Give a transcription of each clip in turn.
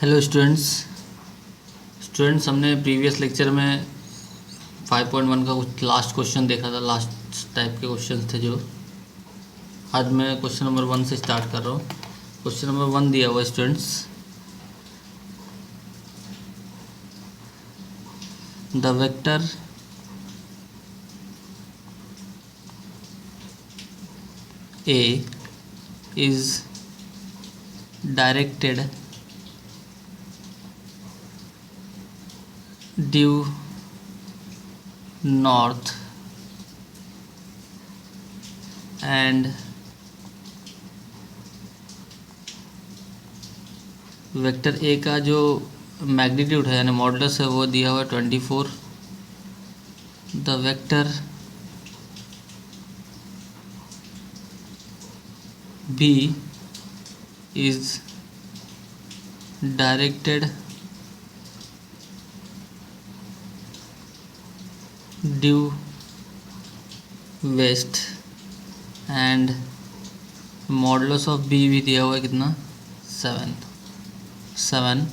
Hello students हमने previous lecture में 5.1 का कुछ लास्ट क्वेश्चन देखा था। लास्ट टाइप के क्वेश्चन थे जो आज मैं क्वेश्चन नंबर 1 से स्टार्ट कर रहा हूँ। क्वेश्चन नंबर 1 दिया हुआ students, the vector A is directed due north and vector A का जो मैग्नीट्यूड है यानी मॉडुलस है वो दिया हुआ है 24। The vector B is directed due west and modulus of B भी दिया हुआ है कितना 7।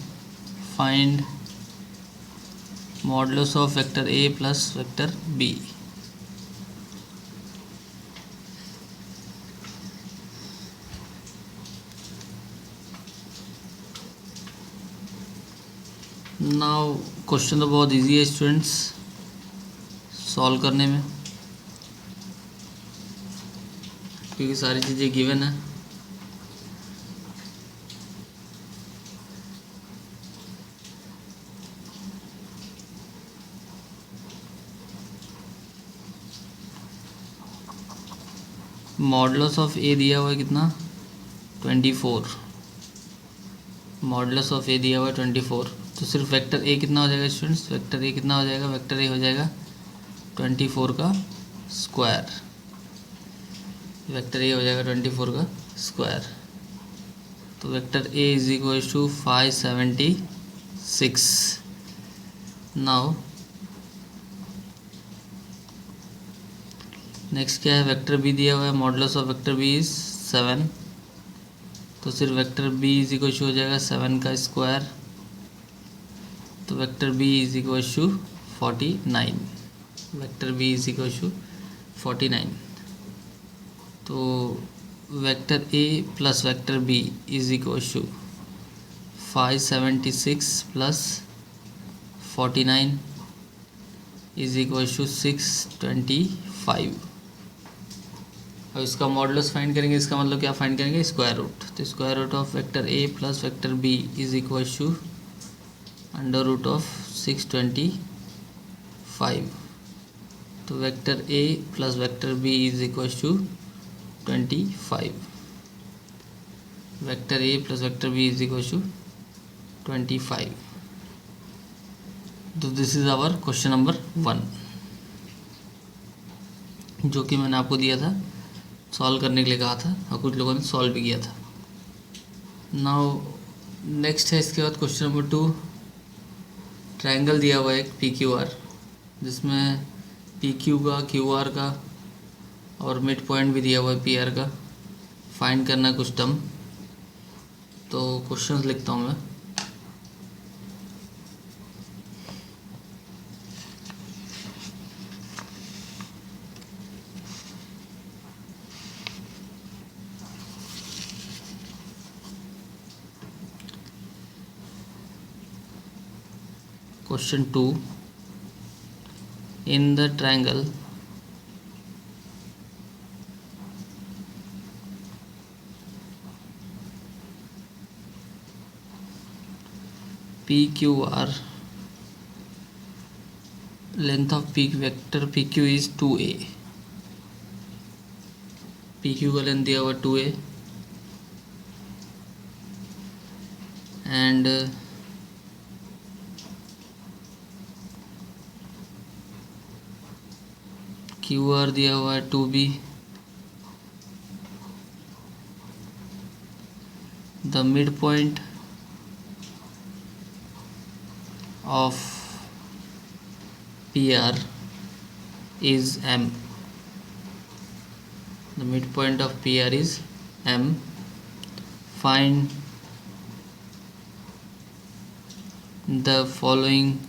Find modulus of vector A plus vector B. Now question तो बहुत इजी है स्टूडेंट्स सॉल्व करने में, क्योंकि सारी चीज़ें गिवन है। मॉडुलस ऑफ ए दिया हुआ है कितना 24। मॉडुलस ऑफ ए दिया हुआ है 24, तो सिर्फ वेक्टर ए कितना हो जाएगा स्टूडेंट्स? वेक्टर ए कितना हो जाएगा? वेक्टर ए हो जाएगा 24 का स्क्वायर। वेक्टर ए हो जाएगा 24 का स्क्वायर। तो vector A is equal to 576। Now next क्या है? वेक्टर बी दिया हुआ है, modulus of vector B is 7, तो सिर्फ vector B is equal to हो जाएगा 7 का स्क्वायर। तो vector B is equal to 49। Vector B is equal to 49। तो vector A plus vector B is equal to 576 plus 49 is equal to 625। अब इसका modulus find करेंगे, इसका मतलब क्या फाइंड करेंगे? Square root. तो square root of vector A plus vector B is equal to under root of 625। तो vector A plus vector B is equal to 25। Vector A plus vector B is equal to 25। तो this is our question number 1, जो कि मैंने आपको दिया था solve करने के लिए कहा था, और कुछ लोगों ने सॉल्व भी किया था। नाउ नेक्स्ट है इसके बाद क्वेश्चन नंबर 2। ट्रायंगल दिया हुआ है एक पी क्यू आर, जिसमें पी क्यू का, क्यू आर का और मिड पॉइंट भी दिया हुआ है पी आर का। फाइंड करना कुछ टर्म। तो क्वेश्चंस लिखता हूँ मैं। Question 2. In the triangle PQR, length of vector PQ is 2a। PQ का लेंथ दिया हुआ 2a एंड क्यू आर दिया हुआ है 2b। The mid point of P R is m। The midpoint of PR is M. Find the following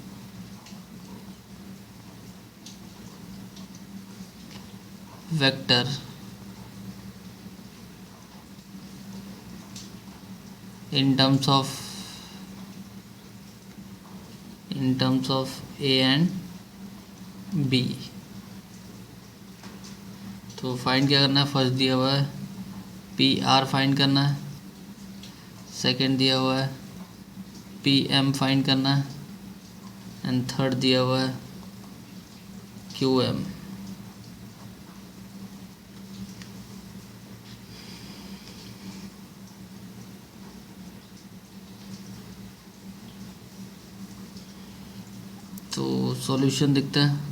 vector in terms of A and B। तो find क्या करना है, first दिया हुआ है पी आर फाइंड करना है, सेकंड दिया हुआ है पी एम फाइंड करना है, एंड थर्ड दिया हुआ है क्यू एम। तो सॉल्यूशन दिखता है।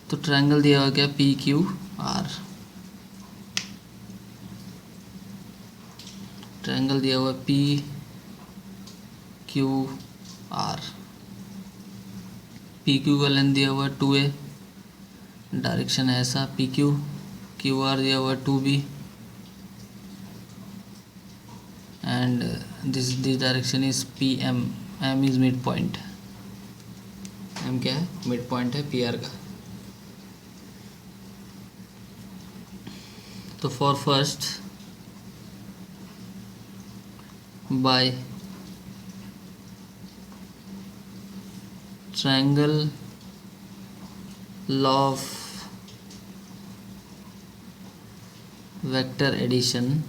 तो ट्रायंगल दिया हुआ क्या, पी क्यू आर। ट्रायंगल दिया हुआ P Q R. P Q का लेंथ दिया हुआ 2a, डायरेक्शन है ऐसा पी क्यू। क्यू आर दिया हुआ 2b and this direction is PM। M is mid point। M क्या है, मिड पॉइंट है PR का। तो for first by triangle law of vector addition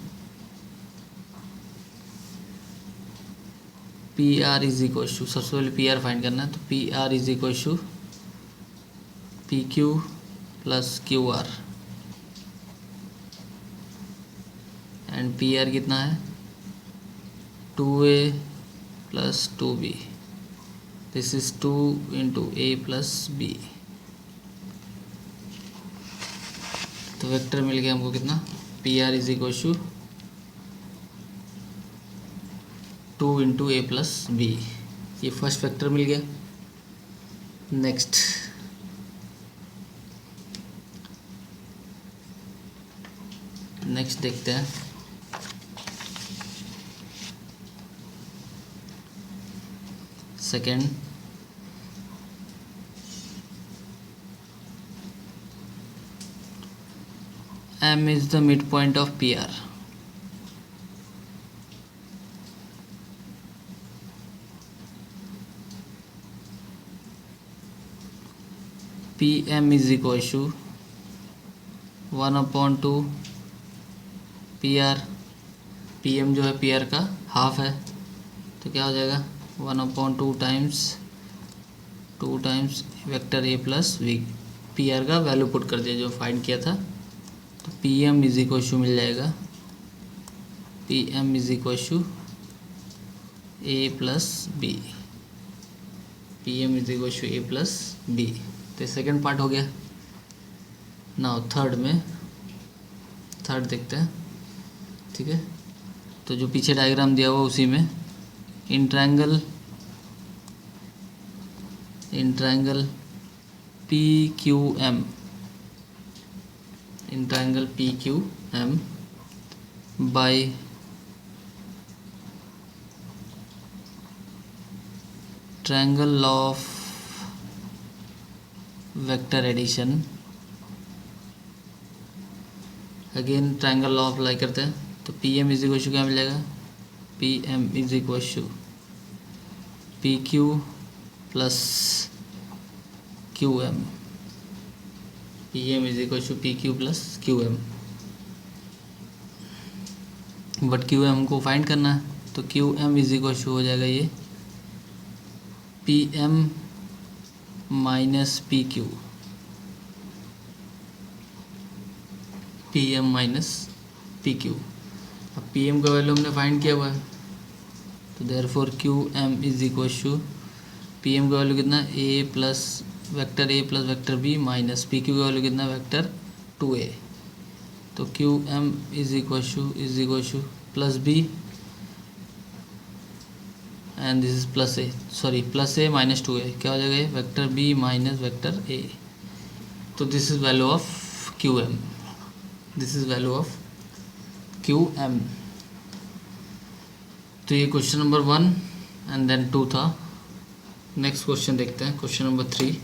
P R is equal to, सबसे पहले P R find करना है। तो P R is equal to P Q plus Q R, and P R कितना है 2a plus 2b। This is 2 into A plus B. तो vector मिल गया हमको कितना, P R is equal to 2 into A plus B. ये first vector मिल गया। नेक्स्ट देखते हैं second. M is the midpoint of PR। PM is equal to 1/2 PR। PM जो है PR का हाफ है, तो क्या हो जाएगा 1/2 times vector A plus V। PR का वैल्यू पुट कर दिया जो फाइंड किया था। तो PM इज इक्वल टू मिल जाएगा PM is equal to A plus B. PM is equal to A plus B. तो सेकेंड पार्ट हो गया। नाउ थर्ड देखते हैं, ठीक है। तो जो पीछे डायग्राम दिया हुआ उसी में in triangle P Q M, in triangle P Q M by triangle law of vector addition. Again triangle law apply करते हैं। तो P M is equal to क्या मिलेगा, P M is equal to P Q plus Q M. P M is equal to P Q plus Q M. But Q M को find करना है, तो Q M is equal to हो जाएगा ये P M minus P Q. P M minus P Q. अब P M का value हमने फाइंड किया हुआ है, तो therefore Q M is equal to P M का वैल्यू कितना A plus vector B minus P Q का वैल्यू कितना वेक्टर 2a। तो Q M is equal to plus B and this is plus A minus 2a। क्या हो जाएगा ये vector B minus vector A. तो this is value of Q M, this is value of Q M. तो ये question number 1 and then 2 था। Next question देखते हैं, क्वेश्चन नंबर 3।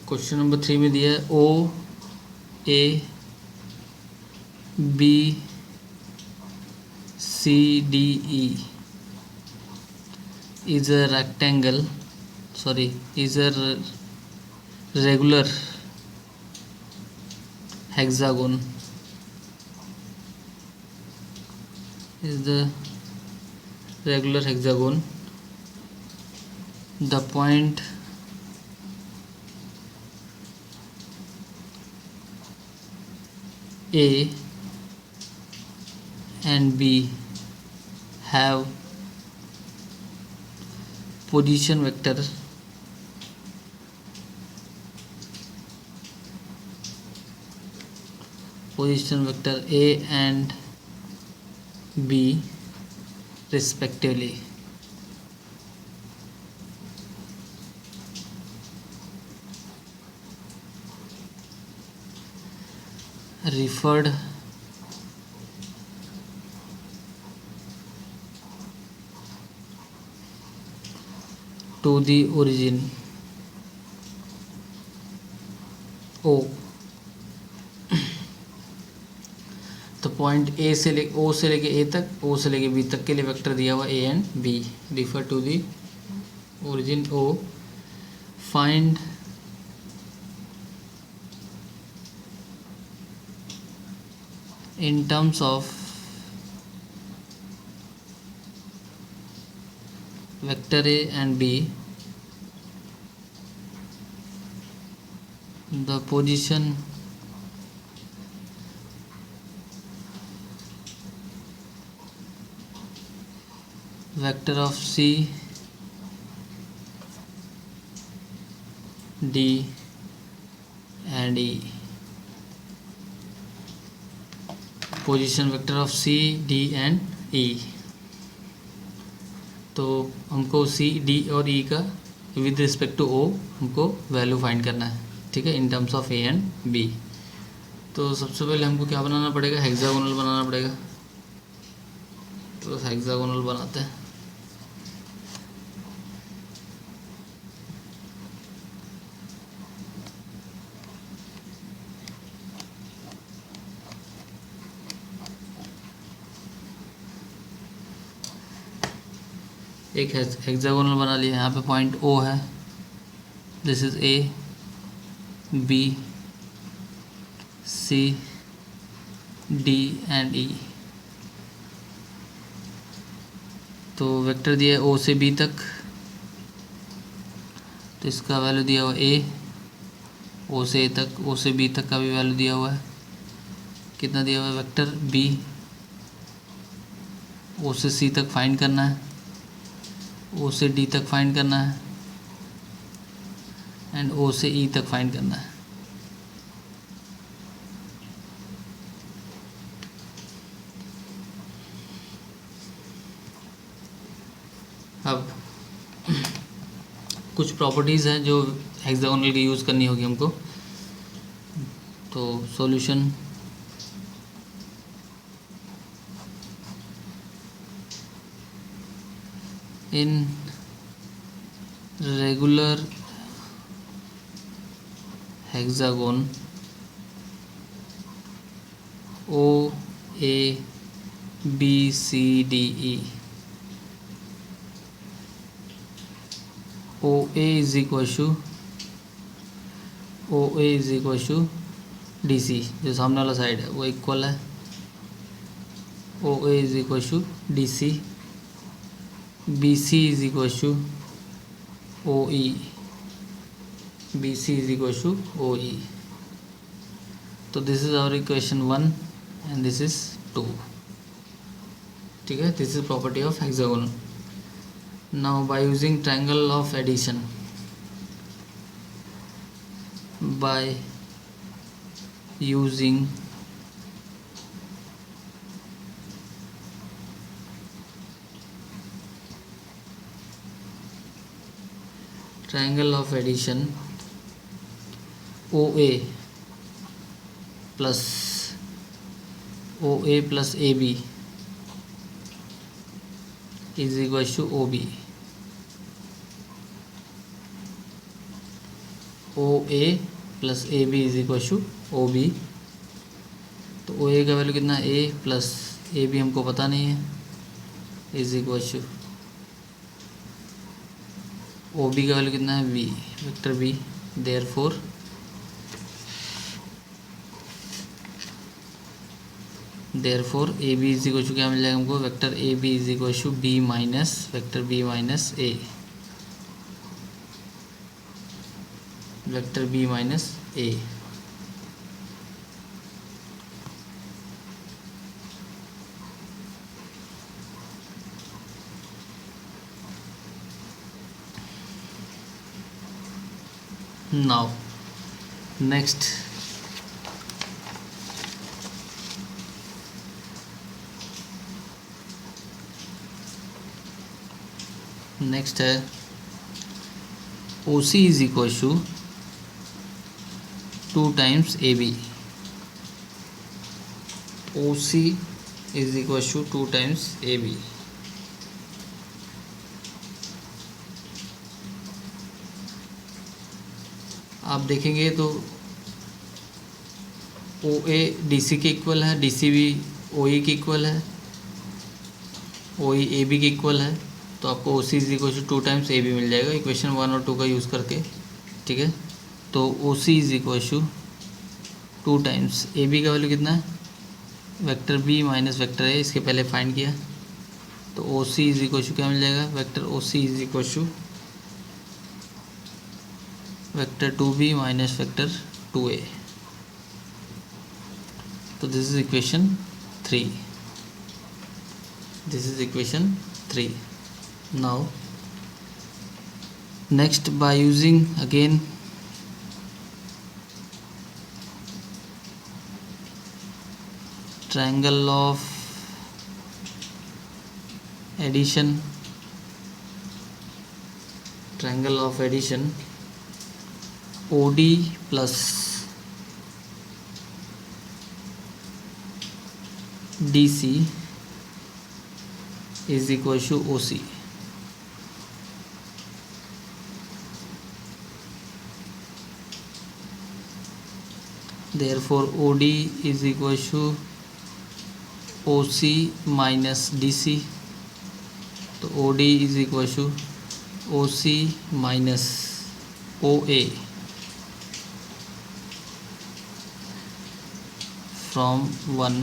क्वेश्चन नंबर 3 में दिया है O A B C D E is a rectangle, sorry, is a regular hexagon, is the regular hexagon. The point A and B have position vector A and B respectively. Referred to the origin O। तो point A से ले O से लेके A तक, O से लेके B तक के लिए वेक्टर दिया हुआ A and B। Refer to the origin O। Find in terms of vector A and B the position vector of C D and E। Position vector of C D and E. तो हमको C D और ई का with respect to O हमको value find करना है, ठीक है, in terms of A and B. तो सबसे पहले हमको क्या बनाना पड़ेगा, हेक्सागोनल बनाना पड़ेगा। तो हेक्सागोनल बनाते हैं। एक हेक्सागोनल बना लिया। यहाँ पे पॉइंट ओ है, this is A B C D and E. तो वेक्टर दिया है ओ से बी तक, तो इसका वैल्यू दिया हुआ ए। ओ से ए तक, ओ से बी तक का भी वैल्यू दिया हुआ है। कितना दिया हुआ है वेक्टर बी। ओ से सी तक फाइंड करना है, ओ से डी तक फाइंड करना है एंड ओ से ई तक फाइंड करना है। अब कुछ प्रॉपर्टीज़ हैं जो हेक्सागोनल की यूज़ करनी होगी हमको। तो solution in regular hexagon O A B C D E, OA is equal to DC, जो सामने वाला साइड है वो इक्वल है। OA is equal to DC, BC is equal to OE, BC is equal to OE। तो this is our equation 1 and this is 2, ठीक है। This is property of hexagonal. Now by using triangle of addition, by using triangle of addition OA plus AB is equal to OB. OA plus AB is equal to OB. तो OA का value कितना है A plus AB हमको पता नहीं है, is equal to OB का value कितना है B, vector B. Therefore AB is equal to क्या मिल जाएगा हमको, vector AB is equal to B minus vector B minus A, vector B minus A. Now next है OC is equal to 2 times AB. OC is equal to 2 times AB. आप देखेंगे तो OA DC के equal है, DC भी OE के equal है, OE AB के इक्वल है. तो आपको OC is equal to 2 times AB मिल जाएगा इक्वेशन 1 और 2 का यूज़ करके. ठीक है, तो OC is equal to 2 times AB का वैल्यू कितना है, vector B minus vector A, इसके पहले फाइंड किया. तो OC इज इक्वल टू क्या मिल जाएगा, vector OC is equal to vector 2B minus vector 2A. तो this is equation 3. This is equation 3. Now next, by using again triangle of addition, OD plus DC is equal to OC. Therefore OD is equal to OC minus DC. तो OD is equal to OC minus OA from 1.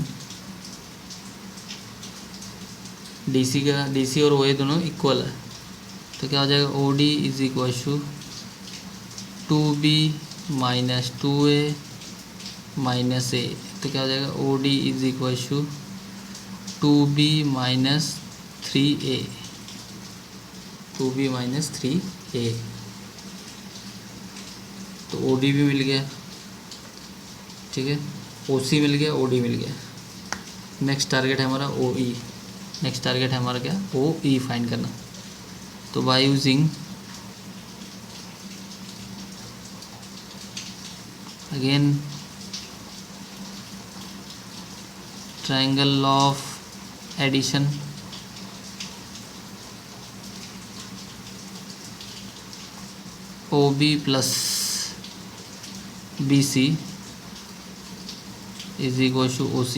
DC और OA दोनों equal है, तो क्या हो जाएगा, OD is equal to 2B minus 2A minus A. तो क्या हो जाएगा, OD is equal to 2B minus 3A, 2B minus 3A. तो OD भी मिल गया. ठीक है, OC मिल गया, OD मिल गया. नेक्स्ट टारगेट है हमारा OE. नेक्स्ट टारगेट है हमारा क्या, OE फाइंड करना. तो by using again triangle of addition, OB plus BC is equal to OC.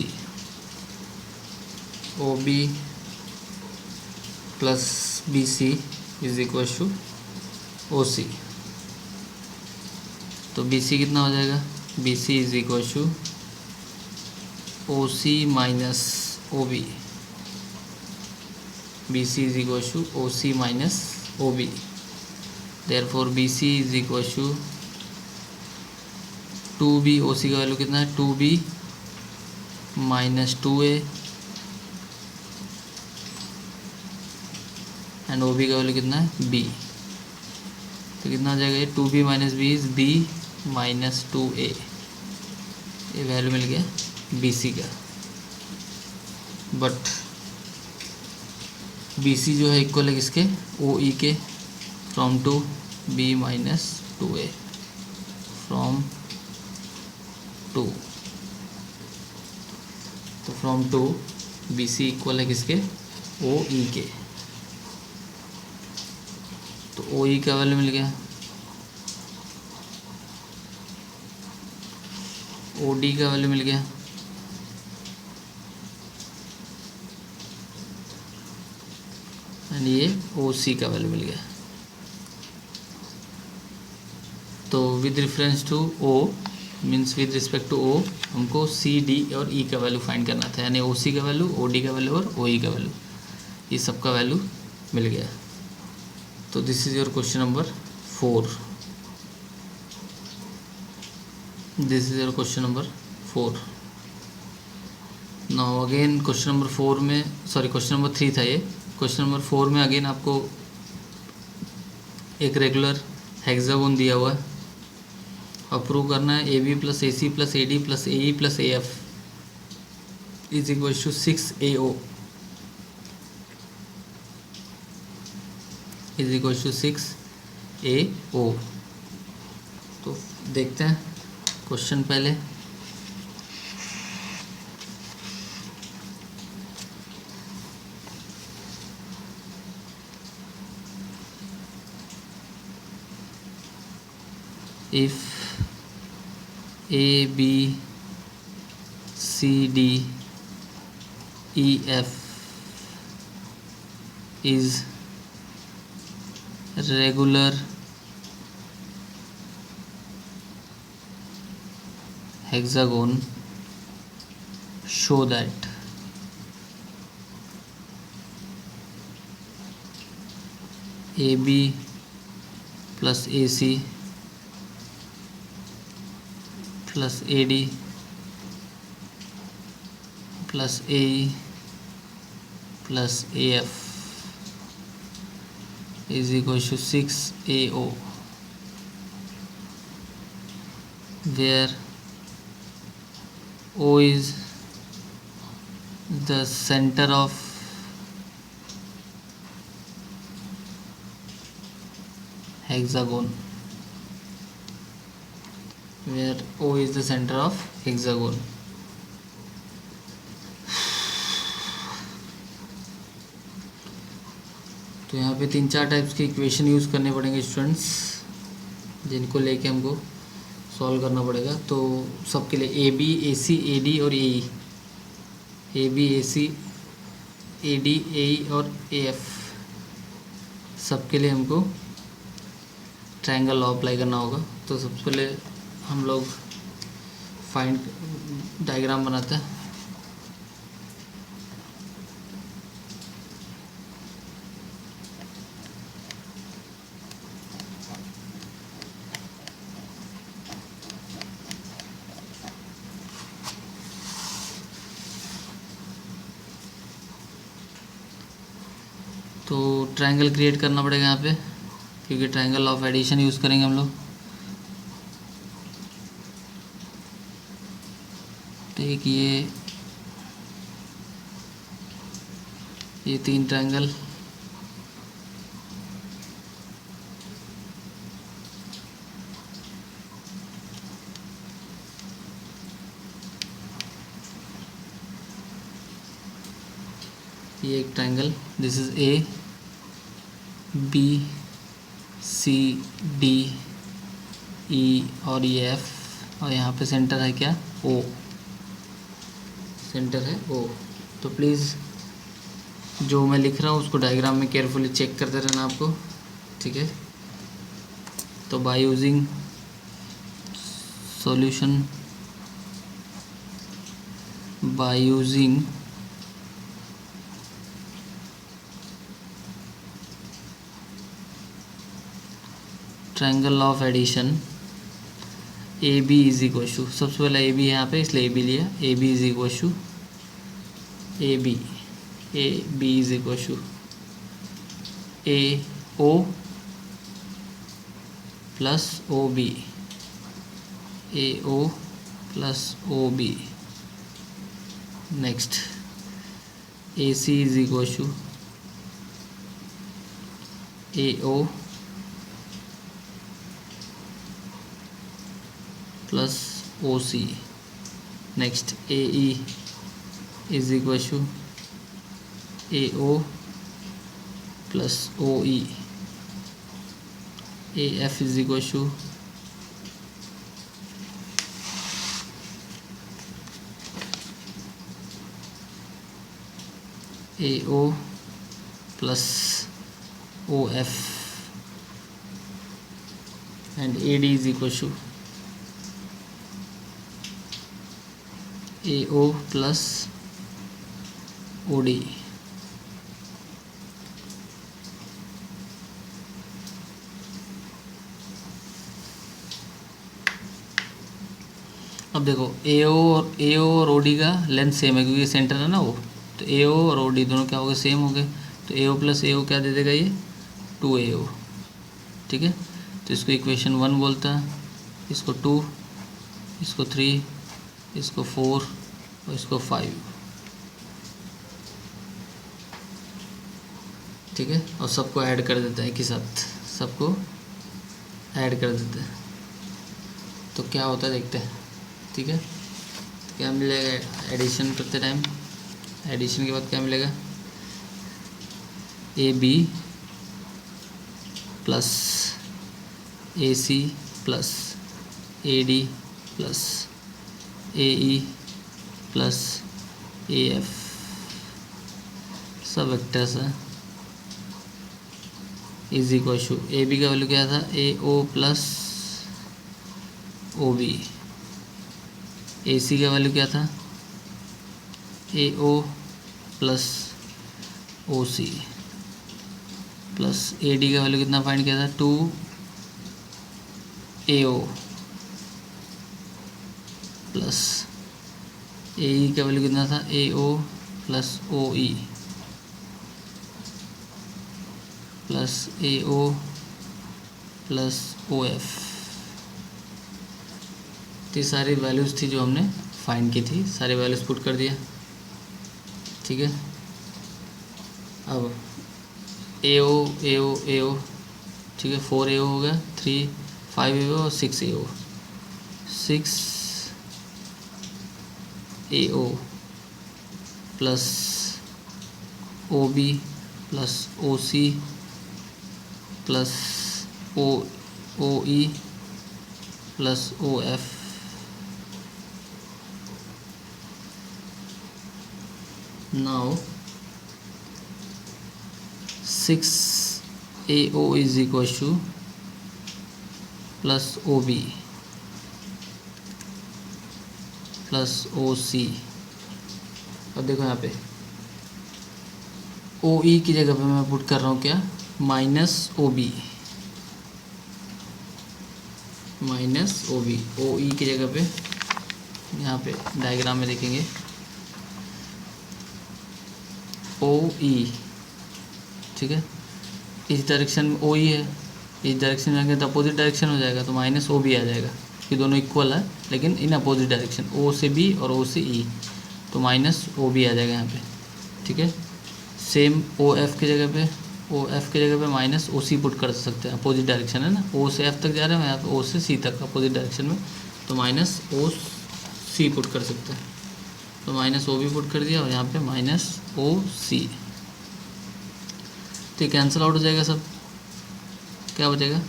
OB plus BC is equal to OC. तो BC कितना हो जाएगा, BC is equal to OC minus OB. BC is equal to OC minus OB. Therefore BC is equal to 2B. OC का value कितना है, 2B minus 2A and OB का value कितना है B. तो कितना हो जाएगा ये, 2B minus B is B minus 2A. ये वैल्यू मिल गया बी सी का, बट बी सी जो है इक्वल है किसके, ओ ई के, from to B minus to A, from to, तो from to B C equal है किसके, ओ ई के, तो ओ ई का वैल्यू मिल गया, ओ डी का वैल्यू मिल गया, एंड ये ओ सी का वैल्यू मिल गया। तो with reference to O means with respect to O हमको सी डी और ई का वैल्यू फाइंड करना था, यानी ओ सी का वैल्यू, ओ डी का वैल्यू और ओ ई का वैल्यू, ये सब का वैल्यू मिल गया। तो this is your question number 4, this is your question number 4। Now again question number 4 में, सॉरी क्वेश्चन नंबर 3 था ये, क्वेश्चन नंबर 4 में अगेन आपको एक रेगुलर हेक्सागोन दिया हुआ है, और प्रूव करना है A B plus A C plus A D plus A E plus A F is equal to 6 A O is equal to 6 A O. तो देखते हैं क्वेश्चन पहले। if A B C D E F is regular hexagon, show that AB plus AC plus AD plus AE plus AF is equal to 6 AO, where O is the center of hexagon, where O is the center of hexagon. तो यहाँ पे 3-4 types के equation use करने पड़ेंगे students, जिनको लेके हमको solve करना पड़ेगा। तो सबके लिए A B A C A D और ए ई, A B A C A D A ई और ए एफ, सबके लिए हमको ट्रायंगल लॉ अप्लाई करना होगा। तो सबसे पहले हम लोग फाइंड डायग्राम बनाते हैं। तो ट्रायंगल क्रिएट करना पड़ेगा यहाँ पे, क्योंकि ट्रायंगल ऑफ एडिशन यूज़ करेंगे हम लोग। एक ये 3 ट्रायंगल, ये एक triangle, this is A B C D E और ये एफ, और यहाँ पे सेंटर है क्या, ओ, सेंटर है ओ। तो प्लीज़ जो मैं लिख रहा हूँ उसको डायग्राम में केयरफुली चेक करते रहना आपको, ठीक है। तो by using solution, by using triangle of addition, A B is equal to, सबसे पहले ए बी है यहाँ पे इसलिए ए बी लिया, A B is equal to A B is equal to A O plus O B, A O plus O B. Next A C is equal to A O plus O C. Next A E is equal to A O plus O E. A F is equal to A O plus O F and A D is equal to A O plus O D. अब देखो ए ओ और O D का length same है क्योंकि centre है ना वो, तो ए ओ और ओ डी दोनों क्या हो गए, सेम हो गए। तो ए ओ प्लस ए ओ क्या दे देगा ये 2AO। ठीक है, तो इसको इक्वेशन 1 बोलता है, इसको 2, इसको 3, इसको 4 और इसको 5। ठीक है, और सबको ऐड कर देता है एक ही साथ, सबको ऐड कर देते हैं तो क्या होता है देखते हैं। ठीक है, तो क्या मिलेगा एडिशन करते टाइम, एडिशन के बाद क्या मिलेगा A B plus A C plus A D plus A E plus A F, सब वेक्टर्स है, is equal to A B का वैल्यू क्या था A O plus O B, ए सी का वैल्यू क्या था A O plus O C, plus A D का value कितना फाइंड किया था 2AO, प्लस ए ई का वैल्यू कितना था AO plus O E, plus AO plus O F. तो सारी वैल्यूज़ थी जो हमने फाइंड की थी, सारी वैल्यूज़ पुट कर दिया। ठीक है, अब AO ठीक है 4AO हो गया, 3 5AO और 6AO, 6AO plus OB plus OC plus OE plus OF। Now 6AO is equal to plus OB plus OC। अब देखो यहाँ पे OE की जगह पे मैं पुट कर रहा हूँ क्या minus OB, minus OB। OE की जगह पे यहाँ पे डायग्राम में देखेंगे OE। ठीक है, इस डायरेक्शन में OE है, इस डायरेक्शन में जाएंगे तो अपोजिट डायरेक्शन हो जाएगा, तो माइनस OB आ जाएगा। ये दोनों इक्वल है लेकिन इन अपोजिट डायरेक्शन, O से B और O से E, तो माइनस OB आ जाएगा यहाँ पे। ठीक है, सेम OF की जगह पे, OF की जगह पे माइनस OC पुट कर सकते हैं, अपोजिट डायरेक्शन है ना, O से F तक जा रहे हैं, यहाँ पे O से C तक अपोजिट डायरेक्शन में, तो माइनस OC पुट कर सकते हैं। तो माइनस OB पुट कर दिया और यहाँ पे माइनस OC, तो कैंसिल आउट हो जाएगा सब, क्या बचेगा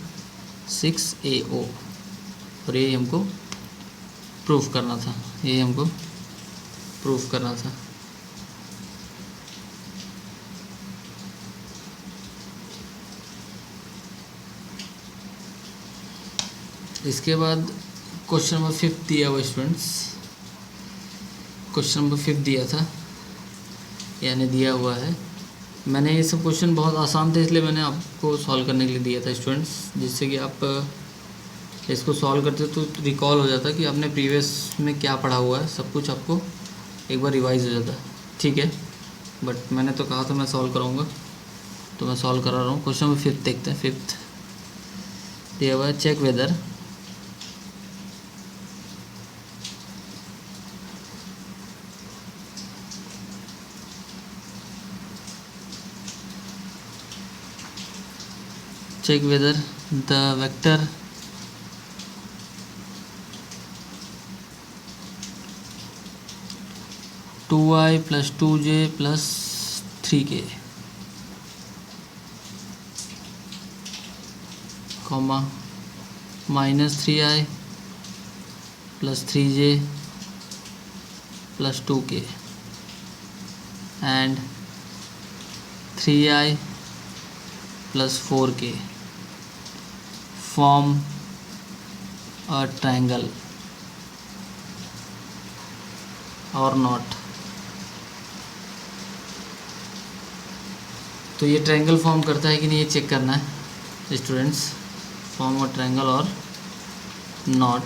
6AO। और ये हमको प्रूफ करना था, ये हमको प्रूफ करना था। इसके बाद क्वेश्चन नंबर 5 दिया हुआ स्टूडेंट्स, क्वेश्चन नंबर 5 दिया था, यानी दिया हुआ है। मैंने ये सब क्वेश्चन बहुत आसान थे इसलिए मैंने आपको सॉल्व करने के लिए दिया था स्टूडेंट्स, जिससे कि आप इसको सॉल्व करते तो रिकॉल हो जाता कि आपने प्रीवियस में क्या पढ़ा हुआ है, सब कुछ आपको एक बार रिवाइज हो जाता। ठीक है, बट मैंने तो कहा था मैं सॉल्व कराऊंगा, तो मैं सॉल्व करा रहा हूँ। क्वेश्चन नंबर 5 देखते हैं। 5 दिया हुआ है check whether check whether the vector two i plus 2j plus 3k comma -3i plus 3j plus 2k and 3i plus 4k form a triangle or not। तो ये ट्रायंगल फॉर्म करता है कि नहीं ये चेक करना है स्टूडेंट्स। फॉर्म अ ट्रायंगल और नॉट।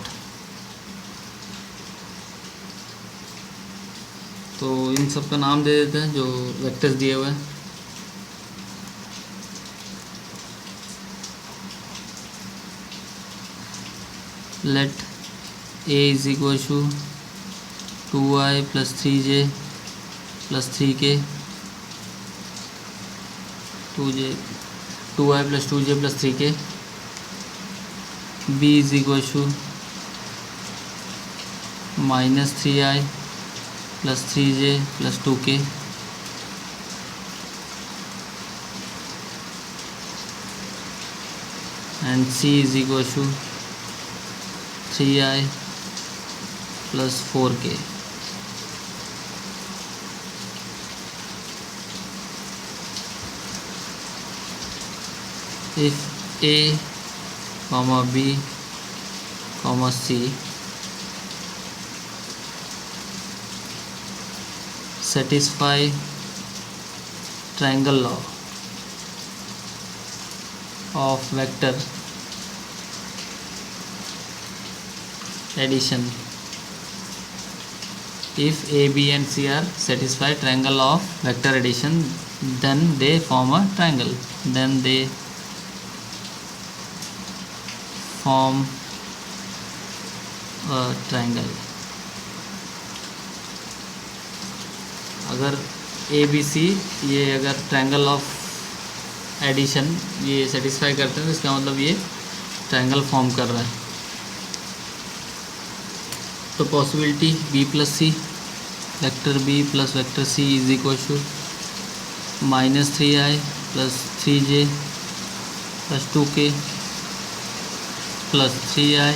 तो इन सब का नाम दे देते हैं जो वेक्टर्स दिए हुए हैं। Let a is equal to 2i plus 3j plus 3k 2i plus 2j plus 3k। b is equal to -3i plus 3j plus 2k and c is equal to 3i plus 4k। if a comma b comma c satisfy triangle law of vector addition, if a b and c are satisfy triangle of vector addition then they form a triangle, then they form a triangle। अगर ए B सी ये अगर triangle of addition ये satisfy करते हैं तो इसका मतलब ये ट्रायंगल फॉर्म कर रहा है। तो possibility B plus C vector B plus vector C is equal to -3i plus 3j plus 2k plus 3i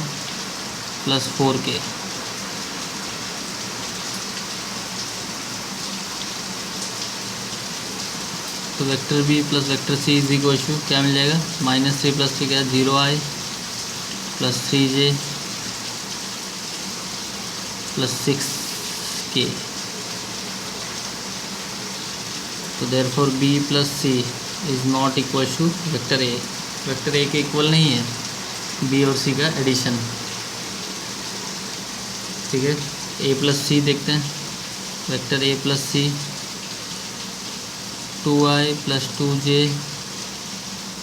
plus 4k। तो vector B plus vector C is equal to क्या मिल जाएगा -3 plus 3 क्या 0i plus 3j plus 6k। तो therefore B plus C is not equal to vector A. Vector A के equal नहीं है B और सी का एडिशन। ठीक है ए प्लस सी देखते हैं। Vector A plus C 2i plus 2j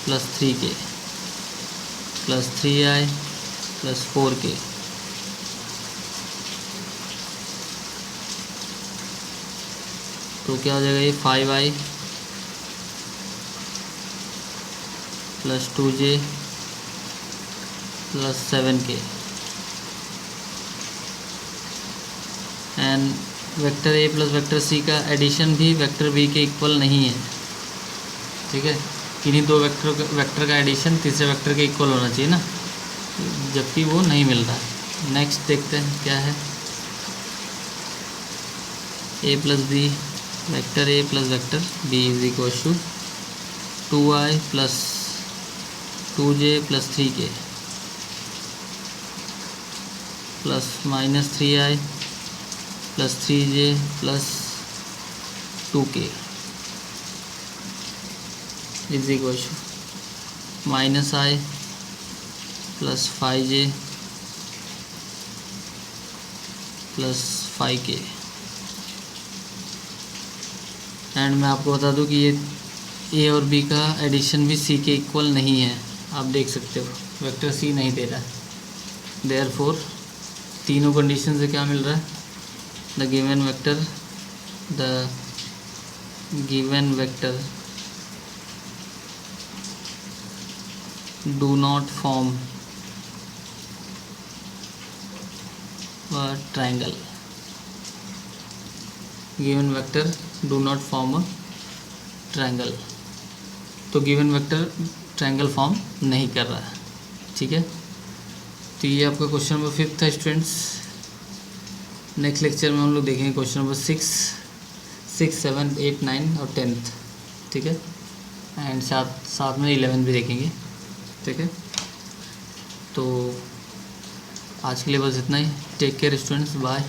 plus 3k plus 3i plus 4k। तो क्या हो जाएगा ये 5i plus 2j plus 7k and vector A plus vector C का एडिशन भी वेक्टर बी के इक्वल नहीं है। ठीक है किन्हीं दो वेक्टर का एडिशन तीसरे वेक्टर के इक्वल होना चाहिए ना, जबकि वो नहीं मिल रहा है। नेक्स्ट देखते हैं क्या है। A plus B vector A plus vector B is equal to 2i plus 2j plus 3k plus -3i plus 3j plus 2k is equal to -i plus 5j plus 5k। And मैं आपको बता दूं कि ये ए और B का addition भी सी के इक्वल नहीं है। आप देख सकते हो वेक्टर सी नहीं दे रहा है। देयरफॉर तीनों कंडीशन से क्या मिल रहा है the given vector do not form a triangle. Given vector do not form a triangle, तो गिवन वेक्टर ट्रायंगल फॉर्म नहीं कर रहा है। ठीक है, तो ये आपका क्वेश्चन नंबर 5 था स्टूडेंट्स। नेक्स्ट लेक्चर में हम लोग देखेंगे क्वेश्चन नंबर 6, 7, 8, 9 और 10th। ठीक है, एंड साथ में 11 भी देखेंगे। ठीक है, तो आज के लिए बस इतना ही। Take care students, bye.